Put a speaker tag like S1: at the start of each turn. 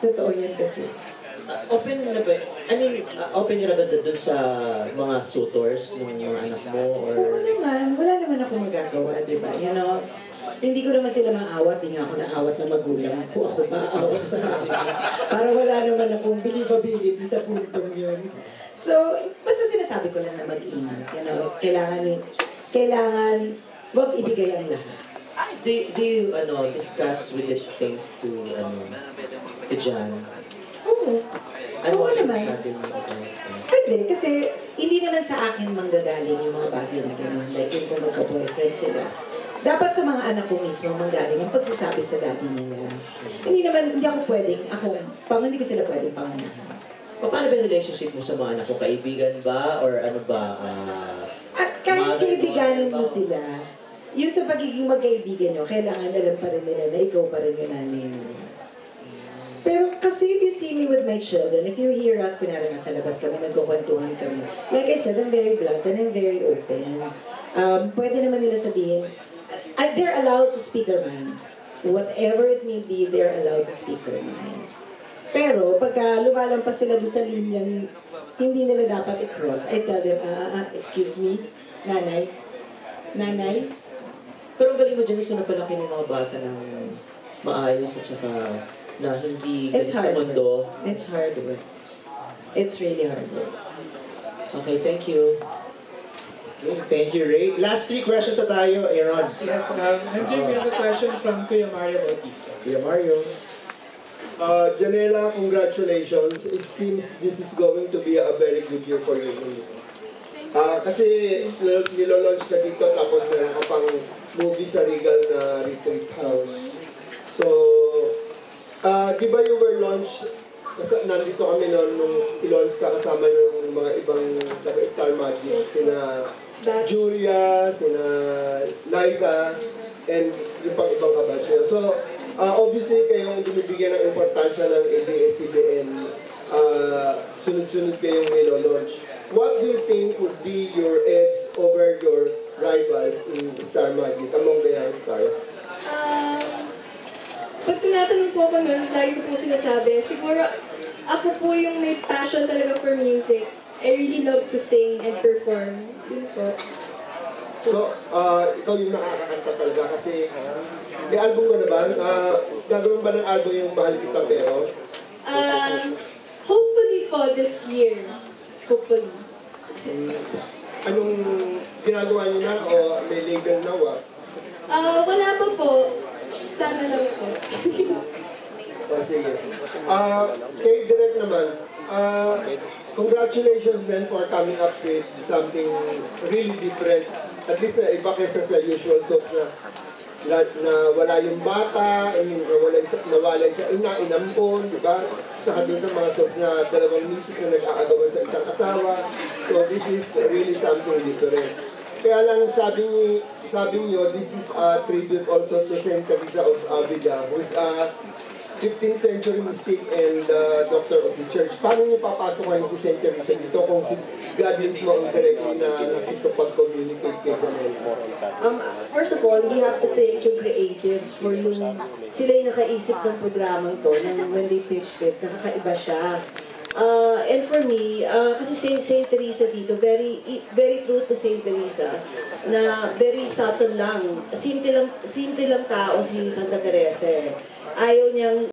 S1: Totoo yan kasi.
S2: Open na ba? I mean, open ka na ba dun sa mga suitors ng mga anak mo? Or...
S1: Oo naman, wala naman ako magagawa, di ba? You know, hindi ko naman sila maawat, hindi nga ako naawat na magulang ko. Ako ba aawat sa kanila? Para wala naman akong believability sa puntong yun. So, basta sinasabi ko lang na mag-ingat. You know, kailangan, wag ibigay ang lahat.
S2: Do you discuss with these things to Jan?
S1: Oo.
S2: Ano
S1: Oo
S2: ang
S1: naman.
S2: sinasabi mo?
S1: Pwede, kasi hindi naman sa akin manggagaling yung mga bagay na gano'n. Like yung kung magka-boyfriend sila. Dapat sa mga anak ko mismo manggaling yung pagsasabi sa daddy nila. Hindi ako hindi ko sila pwedeng pangunahan.
S2: Paano ba yung relationship mo sa mga anak ko? Kaibigan ba? Or ano ba?
S1: At kahit kaibiganin mo sila, yung sa pagiging magkaibigan nyo, kailangan alam pa rin nila na ikaw pa rin yung nanay nila. Pero kasi if you see me with my children, if you hear us, kunwari nga sa labas kami, nagkukwentuhan kami. Like I said, I'm very blunt and I'm very open. Pwede naman nila sabihin, they're allowed to speak their minds. Whatever it may be, they're allowed to speak their minds. Pero pagka lumalampas sila doon sa linyang hindi nila dapat i-cross, I tell them, excuse me, nanay?
S2: Pero ang galing mo, Janice, na palaki ng mga bata ng maayos at saka na hindi galing sa mundo.
S1: It's hard work. It's really hard work.
S2: Okay, thank you.
S3: Okay, thank you, Ray. Last 3 questions na tayo, Aaron.
S4: Yes, MJ, we have a question from Kuya Mario Bautista.
S3: Kuya Mario.
S5: Janela, congratulations. It seems this is going to be a very good year for you. Kasi nilolaunch ka dito tapos meron ka pang movie sa Regal na Retreat House. So, di ba you were launched, kasi nandito kami nung i-launch ka kasama ng mga ibang taga-Star Magic, sina Julia, sina Liza, and yung pang ibang kabasyo. So, obviously kayong binibigyan ng importansya ng ABS-CBN, sunod-sunod kayong nilo-launch. What do you think would be your edge over your rivals in Star Magic among the young stars?
S6: Pag tinatanong po ako nun, lagi ko po sinasabi, siguro ako po yung may passion talaga for music. I really love to sing and perform. Yun po.
S5: So, ikaw yung nakakakanta talaga kasi may album ka na ba? Gagawin ba ng album yung Mahal Kita Pero?
S6: Hopefully po this year. Hopefully.
S5: Anong ginagawa niyo na o may label na wa?
S6: Wala pa po. Sana lang po.
S5: Sige. Kay Direk naman, congratulations then for coming up with something really different. At least na iba kaysa sa usual soaps na wala yung bata, nawala sa ina, inampon, di ba? Tsaka dun sa mga soaps na dalawang misis na nag-aagawan sa isang asawa. So this is really something different. Kaya lang sabi niyo, this is a tribute also to Saint Teresa of Avila, who is a 15th century mystic and doctor of the church. Paano niyo papasok ngayon si Saint Teresa dito kung si God mismo ang directly na nakikipag-communicate kay Janela?
S7: First of all, we have to thank yung creatives for sila yung nakaisip ng programang to, when they pitched it, nakakaiba siya. And for me, kasi Saint Teresa dito, very true to Saint Teresa, na very subtle lang. Simple lang tao si Santa Teresa. Ayaw niyang